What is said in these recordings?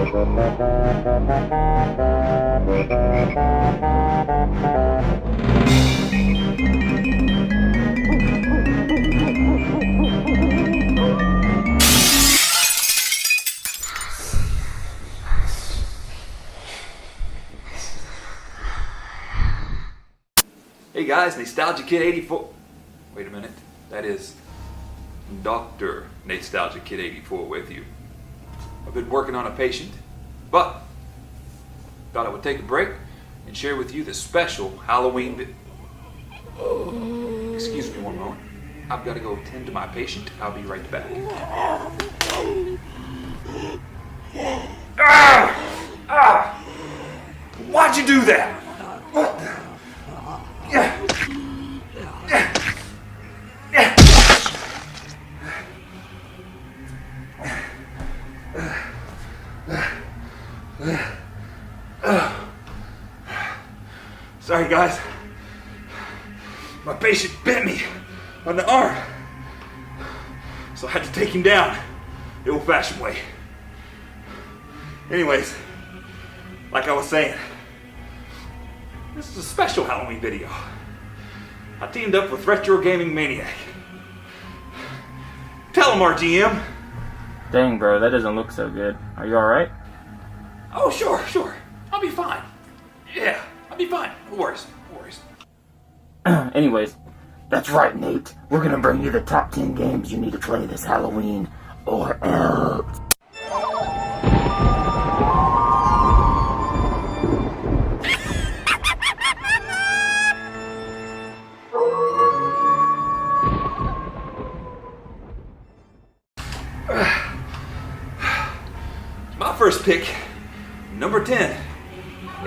Hey guys, Nostalgia Kid 84. Wait a minute, that is Dr. Nostalgia Kid 84 with you. I've been working on a patient, but thought I would take a break and share with you the special Halloween Excuse me one moment. I've got to go tend to my patient. I'll be right back. Why'd you do that? What the? Sorry guys, my patient bit me on the arm, so I had to take him down the old-fashioned way. Anyways, like I was saying, this is a special Halloween video. I teamed up with Retro Gaming Maniac. Tell him, RGM. Dang, bro, that doesn't look so good. Are you alright? Oh, sure. I'll be fine. Yeah, I'll be fine. No worries. Anyways, that's right, Nate. We're gonna bring you the top 10 games you need to play this Halloween, or else. My first pick, number 10,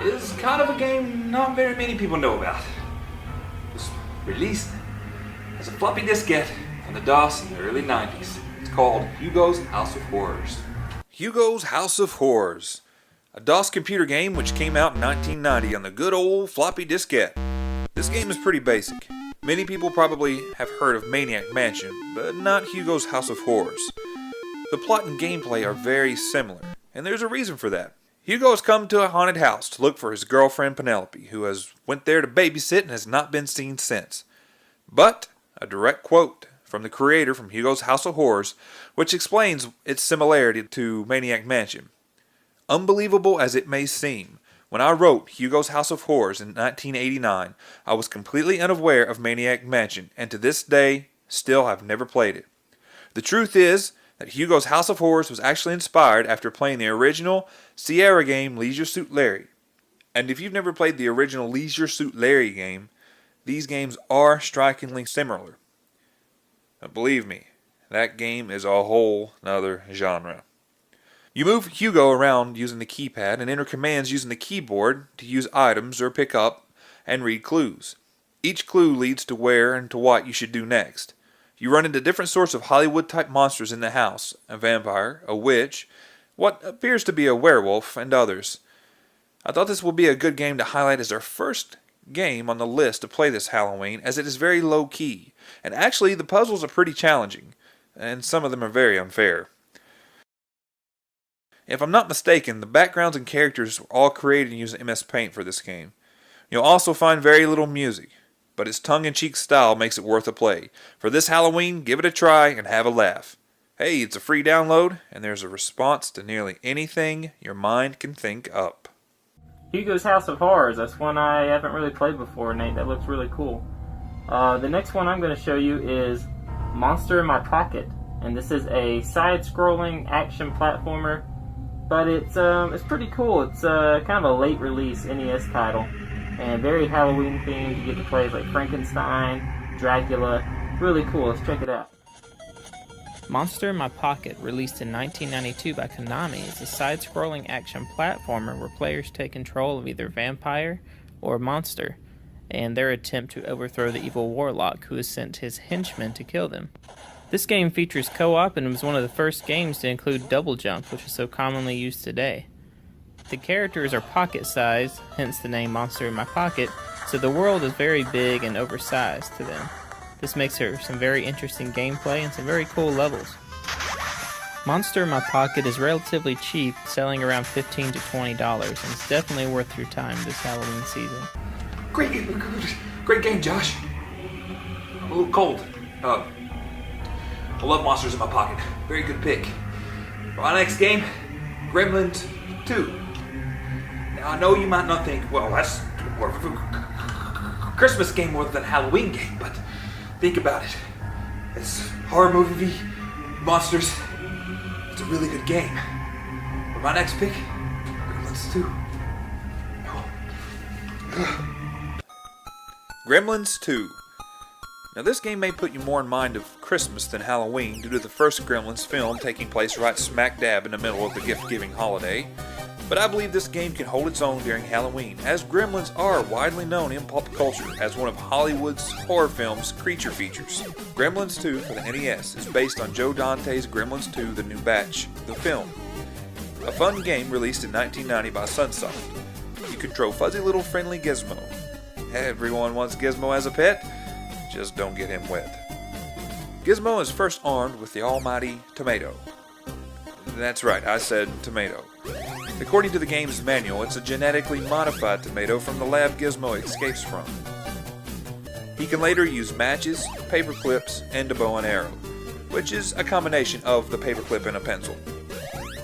is kind of a game not very many people know about. It was released as a floppy diskette on the DOS in the early 90s. It's called Hugo's House of Horrors. Hugo's House of Horrors, a DOS computer game which came out in 1990 on the good old floppy diskette. This game is pretty basic. Many people probably have heard of Maniac Mansion, but not Hugo's House of Horrors. The plot and gameplay are very similar, and there's a reason for that. Hugo has come to a haunted house to look for his girlfriend Penelope, who has went there to babysit and has not been seen since. But a direct quote from the creator from Hugo's House of Horrors, which explains its similarity to Maniac Mansion. Unbelievable as it may seem, when I wrote Hugo's House of Horrors in 1989, I was completely unaware of Maniac Mansion, and to this day, still have never played it. The truth is that Hugo's House of Horrors was actually inspired after playing the original Sierra game Leisure Suit Larry. And if you've never played the original Leisure Suit Larry game, these games are strikingly similar. But believe me, that game is a whole nother genre. You move Hugo around using the keypad and enter commands using the keyboard to use items or pick up and read clues. Each clue leads to where and to what you should do next. You run into different sorts of Hollywood-type monsters in the house, a vampire, a witch, what appears to be a werewolf, and others. I thought this would be a good game to highlight as our first game on the list to play this Halloween, as it is very low-key, and actually the puzzles are pretty challenging, and some of them are very unfair. If I'm not mistaken, the backgrounds and characters were all created using MS Paint for this game. You'll also find very little music, but its tongue-in-cheek style makes it worth a play. For this Halloween, give it a try and have a laugh. Hey, it's a free download, and there's a response to nearly anything your mind can think up. Hugo's House of Horrors, that's one I haven't really played before, Nate. That looks really cool. The next one I'm going to show you is Monster in My Pocket, and this is a side-scrolling action platformer, but it's pretty cool. It's kind of a late-release NES title, and very Halloween themed. You get to play like Frankenstein, Dracula. Really cool. Let's check it out. Monster in My Pocket, released in 1992 by Konami, is a side-scrolling action platformer where players take control of either vampire or monster, and their attempt to overthrow the evil warlock who has sent his henchmen to kill them. This game features co-op and was one of the first games to include double jump, which is so commonly used today. The characters are pocket-sized, hence the name Monster in My Pocket, so the world is very big and oversized to them. This makes for some very interesting gameplay and some very cool levels. Monster in My Pocket is relatively cheap, selling around $15 to $20, and it's definitely worth your time this Halloween season. Great game, Josh. I'm a little cold. I love Monsters in My Pocket. Very good pick. For my next game, Gremlins 2. Now, I know you might not think, well, that's more of a Christmas game more than a Halloween game, but think about it. It's horror movie, monsters. It's a really good game. For my next pick, Gremlins 2. Gremlins 2. Now this game may put you more in mind of Christmas than Halloween due to the first Gremlins film taking place right smack dab in the middle of the gift-giving holiday, but I believe this game can hold its own during Halloween, as Gremlins are widely known in pop culture as one of Hollywood's horror film's creature features. Gremlins 2 for the NES is based on Joe Dante's Gremlins 2 The New Batch, the film. A fun game released in 1990 by Sunsoft. You control fuzzy little friendly Gizmo. Everyone wants Gizmo as a pet. Just don't get him wet. Gizmo is first armed with the almighty tomato. That's right, I said tomato. According to the game's manual, it's a genetically modified tomato from the lab Gizmo escapes from. He can later use matches, paper clips, and a bow and arrow, which is a combination of the paperclip and a pencil.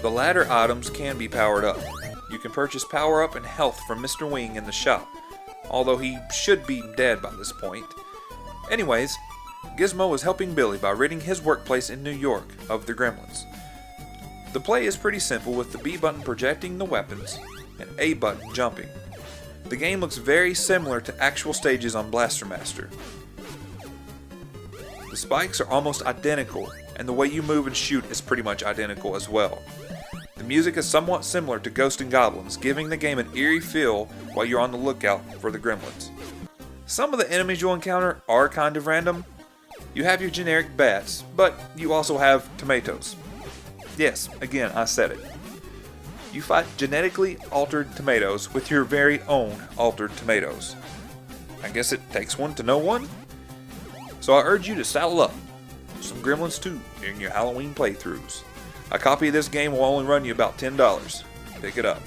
The latter items can be powered up. You can purchase power-up and health from Mr. Wing in the shop, although he should be dead by this point. Anyways, Gizmo is helping Billy by ridding his workplace in New York of the Gremlins. The play is pretty simple, with the B button projecting the weapons and A button jumping. The game looks very similar to actual stages on Blaster Master. The spikes are almost identical, and the way you move and shoot is pretty much identical as well. The music is somewhat similar to Ghosts and Goblins, giving the game an eerie feel while you're on the lookout for the Gremlins. Some of the enemies you'll encounter are kind of random. You have your generic bats, but you also have tomatoes. Yes, again, I said it. You fight genetically altered tomatoes with your very own altered tomatoes. I guess it takes one to know one? So I urge you to saddle up with some Gremlins 2 during your Halloween playthroughs. A copy of this game will only run you about $10. Pick it up.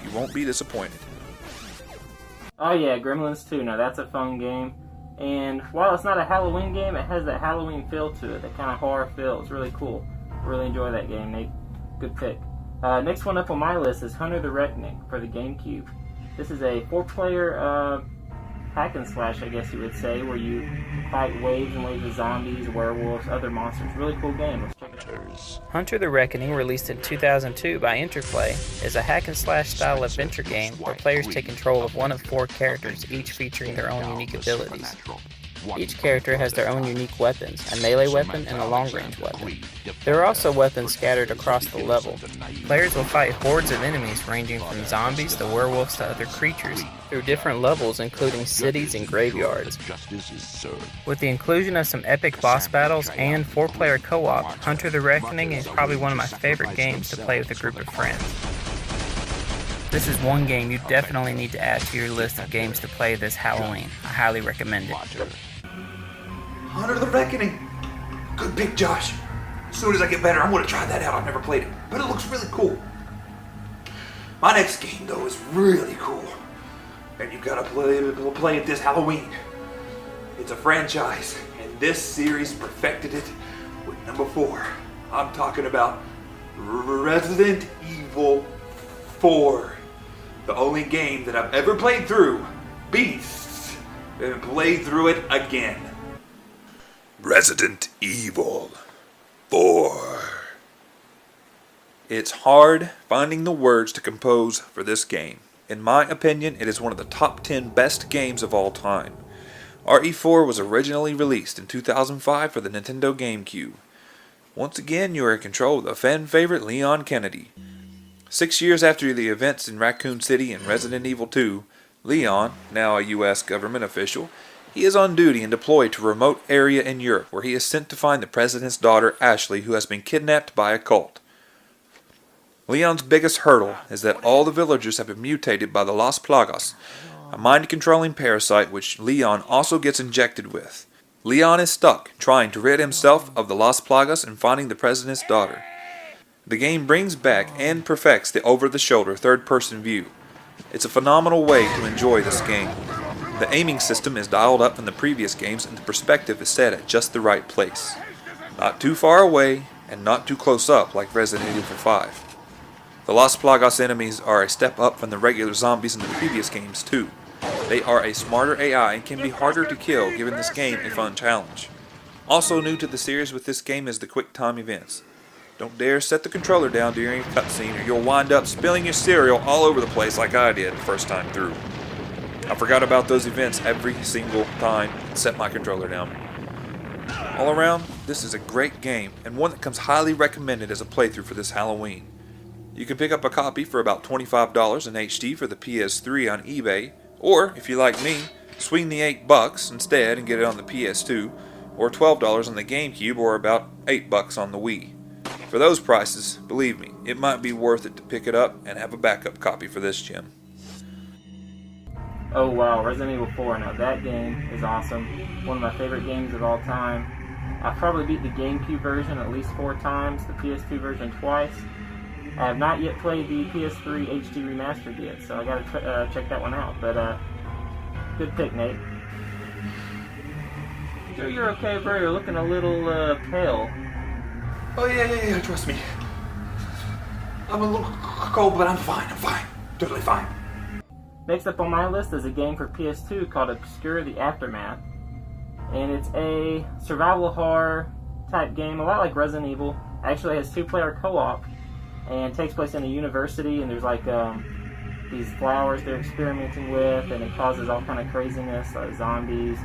You won't be disappointed. Oh yeah, Gremlins 2. Now that's a fun game. And while it's not a Halloween game, it has that Halloween feel to it, that kind of horror feel. It's really cool. Really enjoy that game, Nate. Good pick. Next one up on my list is Hunter the Reckoning for the GameCube. This is a 4-player hack and slash, I guess you would say, where you fight waves and waves of zombies, werewolves, other monsters. Really cool game. Let's check it out. Hunter the Reckoning, released in 2002 by Interplay, is a hack and slash style adventure game where players take control of one of 4 characters, each featuring their own unique abilities. Each character has their own unique weapons, a melee weapon and a long-range weapon. There are also weapons scattered across the level. Players will fight hordes of enemies ranging from zombies to werewolves to other creatures through different levels, including cities and graveyards. With the inclusion of some epic boss battles and 4-player co-op, Hunter the Reckoning is probably one of my favorite games to play with a group of friends. This is one game you definitely need to add to your list of games to play this Halloween. I highly recommend it. Hunter the Reckoning. Good pick, Josh. As soon as I get better, I'm going to try that out. I've never played it, but it looks really cool. My next game, though, is really cool. And you've got to play it this Halloween. It's a franchise, and this series perfected it with number 4. I'm talking about Resident Evil 4. The only game that I've ever played through, beats, and played through it again. Resident Evil 4. It's hard finding the words to compose for this game. In my opinion, it is one of the top 10 best games of all time. RE4 was originally released in 2005 for the Nintendo GameCube. Once again, you are in control of the fan favorite Leon Kennedy. 6 years after the events in Raccoon City in Resident Evil 2, Leon, now a U.S. government official, he is on duty and deployed to a remote area in Europe where he is sent to find the president's daughter Ashley, who has been kidnapped by a cult. Leon's biggest hurdle is that all the villagers have been mutated by the Las Plagas, a mind-controlling parasite which Leon also gets injected with. Leon is stuck trying to rid himself of the Las Plagas and finding the president's daughter. The game brings back and perfects the over-the-shoulder third-person view. It's a phenomenal way to enjoy this game. The aiming system is dialed up from the previous games and the perspective is set at just the right place. Not too far away and not too close up like Resident Evil 5. The Las Plagas enemies are a step up from the regular zombies in the previous games too. They are a smarter AI and can be harder to kill, giving this game a fun challenge. Also new to the series with this game is the quick time events. Don't dare set the controller down during a cutscene or you'll wind up spilling your cereal all over the place like I did the first time through. I forgot about those events every single time and set my controller down. All around, this is a great game and one that comes highly recommended as a playthrough for this Halloween. You can pick up a copy for about $25 in HD for the PS3 on eBay, or, if you like me, swing the $8 instead and get it on the PS2, or $12 on the GameCube, or about $8 on the Wii. For those prices, believe me, it might be worth it to pick it up and have a backup copy for this gem. Oh wow, Resident Evil 4, now that game is awesome. One of my favorite games of all time. I've probably beat the GameCube version at least 4 times, the PS2 version twice. I have not yet played the PS3 HD Remastered yet, so I gotta check that one out. But good pick, Nate. Sure you're okay, bro? You're looking a little pale. Oh yeah, trust me. I'm a little cold, but I'm fine, totally fine. Next up on my list is a game for PS2 called Obscure the Aftermath. And it's a survival horror type game, a lot like Resident Evil. Actually has 2-player co-op. And takes place in a university, and there's like these flowers they're experimenting with, and it causes all kind of craziness, like zombies.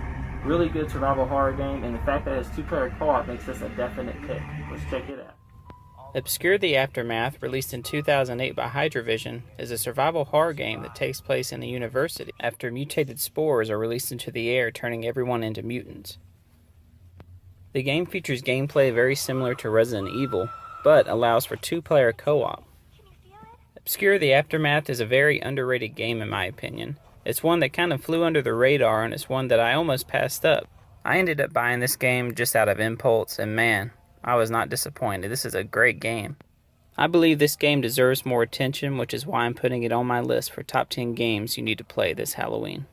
Really good survival horror game, and the fact that it has 2-player co-op makes this a definite pick. Let's check it out. Obscure the Aftermath, released in 2008 by Hydrovision, is a survival horror game that takes place in a university after mutated spores are released into the air, turning everyone into mutants. The game features gameplay very similar to Resident Evil, but allows for 2-player co-op. Obscure the Aftermath is a very underrated game in my opinion. It's one that kind of flew under the radar and it's one that I almost passed up. I ended up buying this game just out of impulse and man, I was not disappointed. This is a great game. I believe this game deserves more attention, which is why I'm putting it on my list for top 10 games you need to play this Halloween.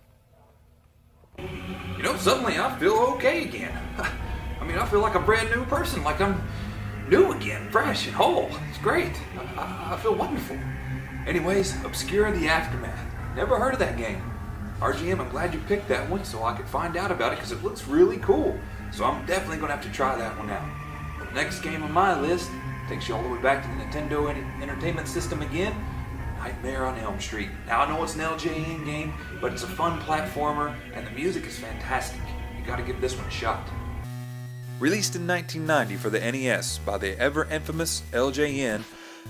You know, suddenly I feel okay again. I feel like a brand new person, like I'm new again, fresh and whole. It's great. I feel wonderful. Anyways, Obscure the Aftermath. Never heard of that game. RGM, I'm glad you picked that one so I could find out about it because it looks really cool. So I'm definitely going to have to try that one out. The next game on my list takes you all the way back to the Nintendo Entertainment System again. Nightmare on Elm Street. Now I know it's an LJN game, but it's a fun platformer and the music is fantastic. You got to give this one a shot. Released in 1990 for the NES by the ever-infamous LJN,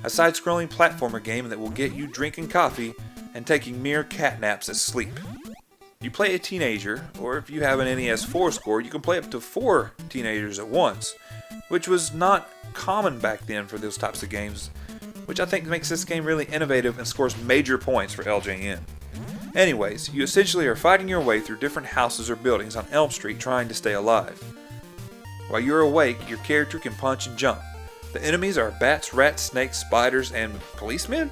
a side-scrolling platformer game that will get you drinking coffee and taking mere cat naps as sleep. You play a teenager, or if you have an NES 4 score, you can play up to 4 teenagers at once, which was not common back then for those types of games, which I think makes this game really innovative and scores major points for LJN. Anyways, you essentially are fighting your way through different houses or buildings on Elm Street trying to stay alive. While you're awake, your character can punch and jump. The enemies are bats, rats, snakes, spiders, and policemen?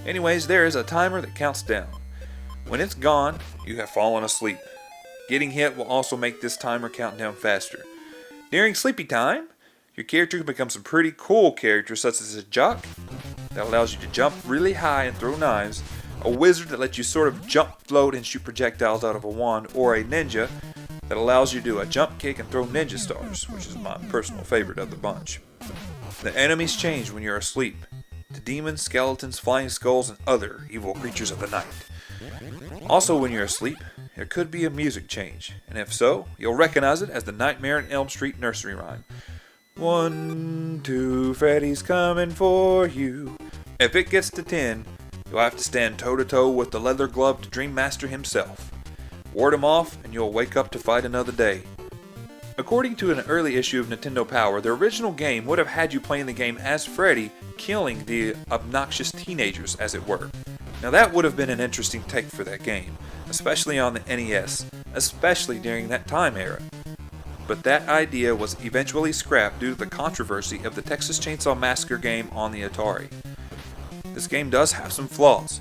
Anyways, there is a timer that counts down. When it's gone, you have fallen asleep. Getting hit will also make this timer count down faster. During sleepy time, your character can become some pretty cool characters such as a jock that allows you to jump really high and throw knives, a wizard that lets you sort of jump, float, and shoot projectiles out of a wand, or a ninja that allows you to do a jump kick and throw ninja stars, which is my personal favorite of the bunch. The enemies change when you're asleep. The demons, skeletons, flying skulls, and other evil creatures of the night. Also when you're asleep, there could be a music change, and if so, you'll recognize it as the Nightmare on Elm Street nursery rhyme. 1, 2, Freddy's coming for you. If it gets to 10, you'll have to stand toe-to-toe with the leather-gloved Dream Master himself. Ward him off, and you'll wake up to fight another day. According to an early issue of Nintendo Power, the original game would have had you playing the game as Freddy, killing the obnoxious teenagers, as it were. Now that would have been an interesting take for that game, especially on the NES, especially during that time era. but that idea was eventually scrapped due to the controversy of the Texas Chainsaw Massacre game on the Atari. This game does have some flaws,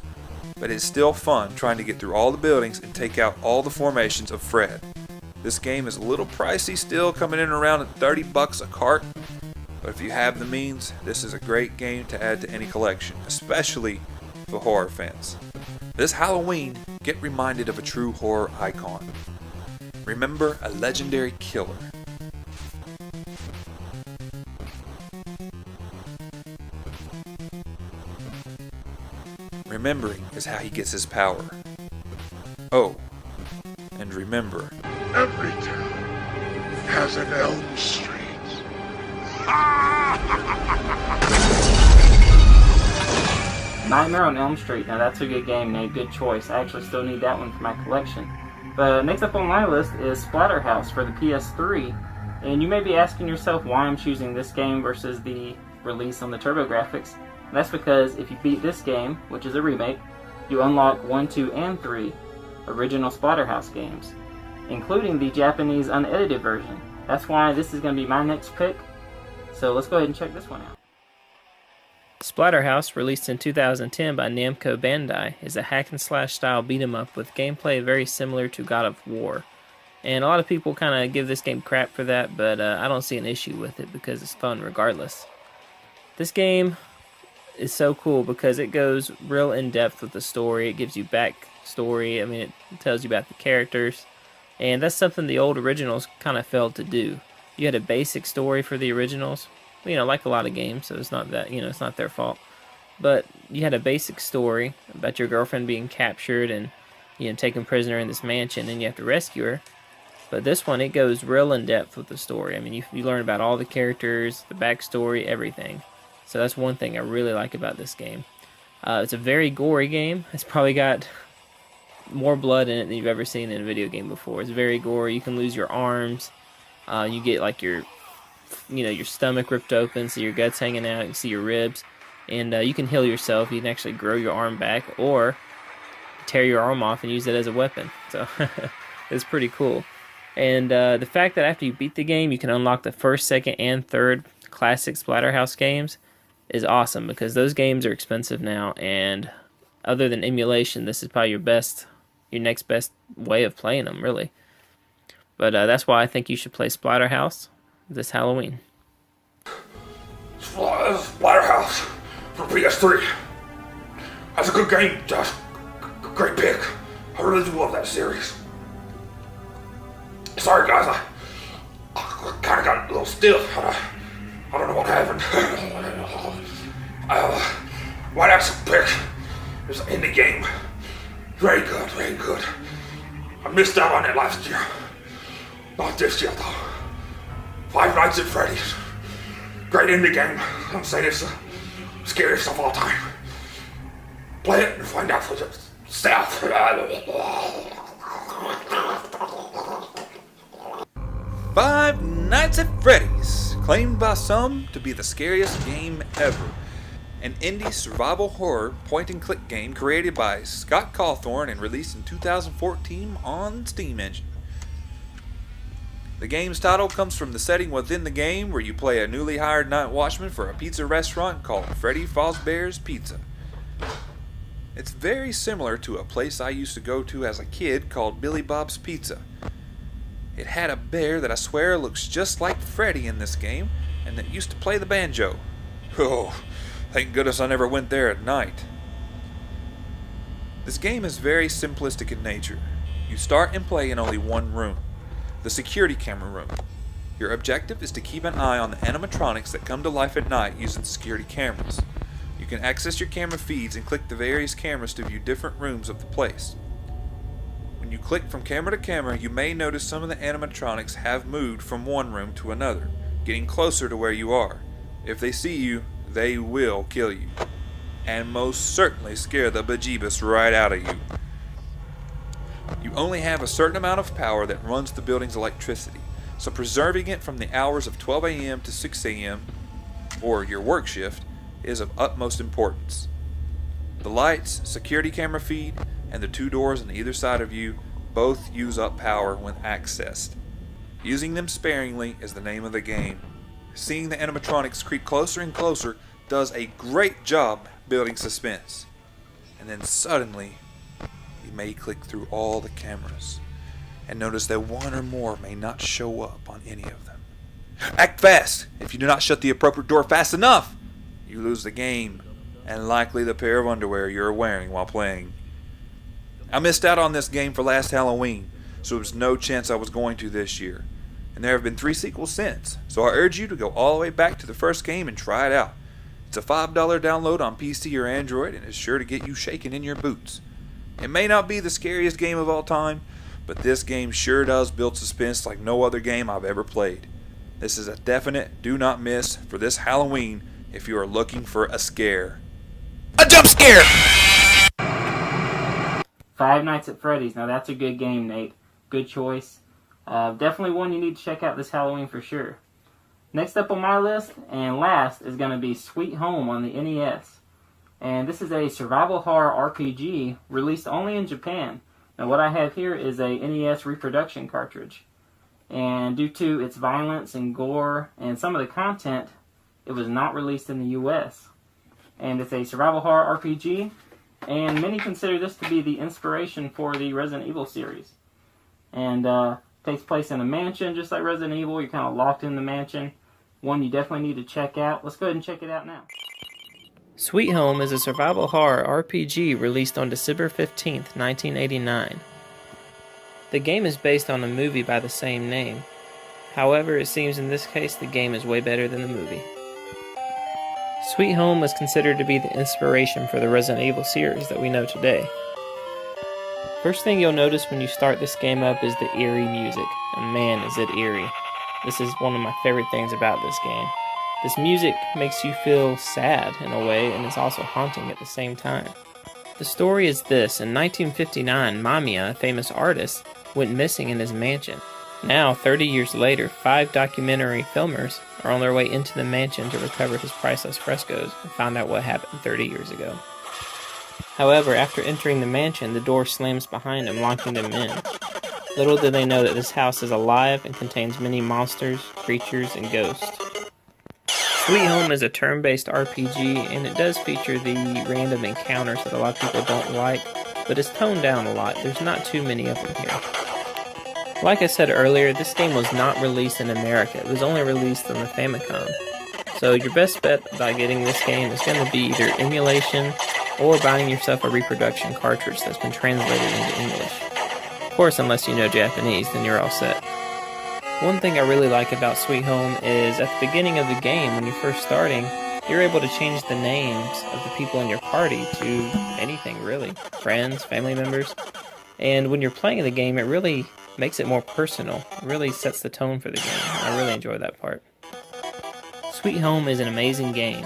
but it's still fun trying to get through all the buildings and take out all the formations of Fred. This game is a little pricey still, coming in around at $30 a cart, but if you have the means, this is a great game to add to any collection, especially for horror fans. This Halloween, get reminded of a true horror icon. Remember a legendary killer. Remembering is how he gets his power. Oh, and remember, Every town has an Elm Street. Nightmare on Elm Street. Now that's a good game, Nate. Good choice. I actually still need that one for my collection. But next up on my list is Splatterhouse for the PS3. And you may be asking yourself why I'm choosing this game versus the release on the TurboGrafx. That's because if you beat this game, which is a remake, you unlock 1, 2, and 3 original Splatterhouse games, including the Japanese unedited version. That's why this is going to be my next pick. So let's go ahead and check this one out. Splatterhouse, released in 2010 by Namco Bandai, is a hack-and-slash style beat-em-up with gameplay very similar to God of War. And a lot of people kind of give this game crap for that, but I don't see an issue with it because it's fun regardless. This game is so cool because it goes real in-depth with the story. It gives you backstory. I mean, it tells you about the characters. And that's something the old originals kind of failed to do. You had a basic story for the originals, you know, like a lot of games, so it's not that, you know, it's not their fault. But you had a basic story about your girlfriend being captured and, you know, taken prisoner in this mansion, and you have to rescue her. But this one, it goes real in depth with the story. I mean, you learn about all the characters, the backstory, everything. So that's one thing I really like about this game. It's a very gory game. It's probably got more blood in it than you've ever seen in a video game before. It's very gory. You can lose your arms. You get like your stomach ripped open, so your gut's hanging out. You can see your ribs, and you can heal yourself. You can actually grow your arm back, or tear your arm off and use it as a weapon. So it's pretty cool. And the fact that after you beat the game, you can unlock the first, second, and third classic Splatterhouse games is awesome, because those games are expensive now, and other than emulation, this is probably your next best way of playing them, really. But that's why I think you should play Splatterhouse this Halloween. Splatterhouse for PS3. That's a good game, Josh. Great pick. I really do love that series. Sorry, guys. I kind of got a little stiff. I don't know what happened. My next pick is an indie game. Very good, very good. I missed out on it last year. Not this year, though. Five Nights at Freddy's. Great indie game. I'm saying it's the scariest of all time. Play it and find out for yourself. Five Nights at Freddy's, claimed by some to be the scariest game ever. An indie survival horror point-and-click game created by Scott Cawthorn and released in 2014 on Steam Engine. The game's title comes from the setting within the game, where you play a newly hired night watchman for a pizza restaurant called Freddy Fazbear's Pizza. It's very similar to a place I used to go to as a kid called Billy Bob's Pizza. It had a bear that I swear looks just like Freddy in this game, and that used to play the banjo. Oh, thank goodness I never went there at night. This game is very simplistic in nature. You start and play in only one room, the security camera room. Your objective is to keep an eye on the animatronics that come to life at night using security cameras. You can access your camera feeds and click the various cameras to view different rooms of the place. When you click from camera to camera, you may notice some of the animatronics have moved from one room to another, getting closer to where you are. If they see you, they will kill you, and most certainly scare the bejeebus right out of you. You only have a certain amount of power that runs the building's electricity, so preserving it from the hours of 12 a.m. to 6 a.m., or your work shift, is of utmost importance. The lights, security camera feed, and the two doors on either side of you both use up power when accessed. Using them sparingly is the name of the game. Seeing the animatronics creep closer and closer does a great job building suspense. And then suddenly, you may click through all the cameras and notice that one or more may not show up on any of them. Act fast! If you do not shut the appropriate door fast enough, you lose the game and likely the pair of underwear you're wearing while playing. I missed out on this game for last Halloween, so there was no chance I was going to this year. And there have been 3 sequels since, so I urge you to go all the way back to the first game and try it out. It's a $5 download on PC or Android and is sure to get you shaking in your boots. It may not be the scariest game of all time, but this game sure does build suspense like no other game I've ever played. This is a definite do not miss for this Halloween if you are looking for a scare. A jump scare! Five Nights at Freddy's. Now that's a good game, Nate. Good choice. Definitely one you need to check out this Halloween for sure. Next up on my list, and last, is going to be Sweet Home on the NES. And this is a survival horror RPG released only in Japan. Now what I have here is a NES reproduction cartridge. And due to its violence and gore and some of the content, it was not released in the US. And it's a survival horror RPG, and many consider this to be the inspiration for the Resident Evil series. And takes place in a mansion, just like Resident Evil. You're kind of locked in the mansion. One you definitely need to check out. Let's go ahead and check it out now. Sweet Home is a survival horror RPG released on December 15th, 1989. The game is based on a movie by the same name. However, it seems in this case the game is way better than the movie. Sweet Home was considered to be the inspiration for the Resident Evil series that we know today. First thing you'll notice when you start this game up is the eerie music, and man is it eerie. This is one of my favorite things about this game. This music makes you feel sad in a way, and it's also haunting at the same time. The story is this: in 1959, Mamiya, a famous artist, went missing in his mansion. Now, 30 years later, 5 documentary filmers are on their way into the mansion to recover his priceless frescoes and find out what happened 30 years ago. However, after entering the mansion, the door slams behind them, locking them in. Little do they know that this house is alive and contains many monsters, creatures, and ghosts. Sweet Home is a turn-based RPG, and it does feature the random encounters that a lot of people don't like, but it's toned down a lot. There's not too many of them here. Like I said earlier, this game was not released in America. It was only released on the Famicom. So your best bet by getting this game is going to be either emulation or buying yourself a reproduction cartridge that's been translated into English. Of course, unless you know Japanese, then you're all set. One thing I really like about Sweet Home is at the beginning of the game, when you're first starting, you're able to change the names of the people in your party to anything really. Friends, family members. And when you're playing the game, it really makes it more personal. It really sets the tone for the game. I really enjoy that part. Sweet Home is an amazing game,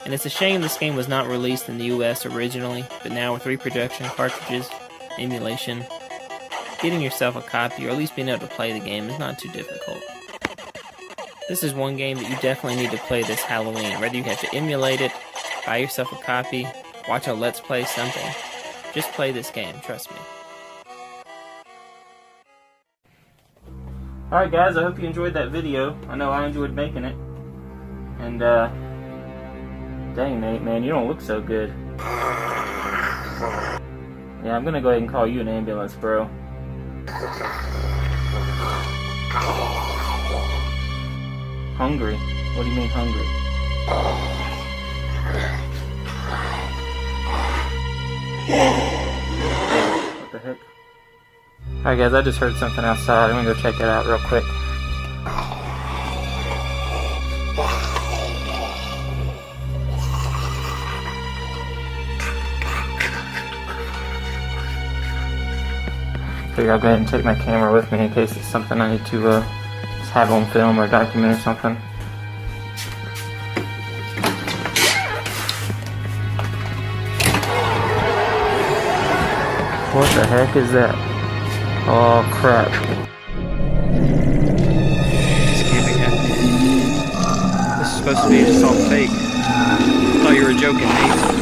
and it's a shame this game was not released in the US originally, but now with reproduction cartridges, emulation, getting yourself a copy or at least being able to play the game is not too difficult. This is one game that you definitely need to play this Halloween, whether you have to emulate it, buy yourself a copy, watch a Let's Play, something. Just play this game, trust me. Alright guys, I hope you enjoyed that video. I know I enjoyed making it. And dang Nate, man, you don't look so good. Yeah, I'm gonna go ahead and call you an ambulance, bro. Hungry? What do you mean hungry? What the heck? Alright guys, I just heard something outside. I'm gonna go check it out real quick. Figure I'll go ahead and take my camera with me in case it's something I need to just have on film or document or something. What the heck is that? Oh crap. This can't be happening. This is supposed to be just all fake. I thought you were joking, Nate.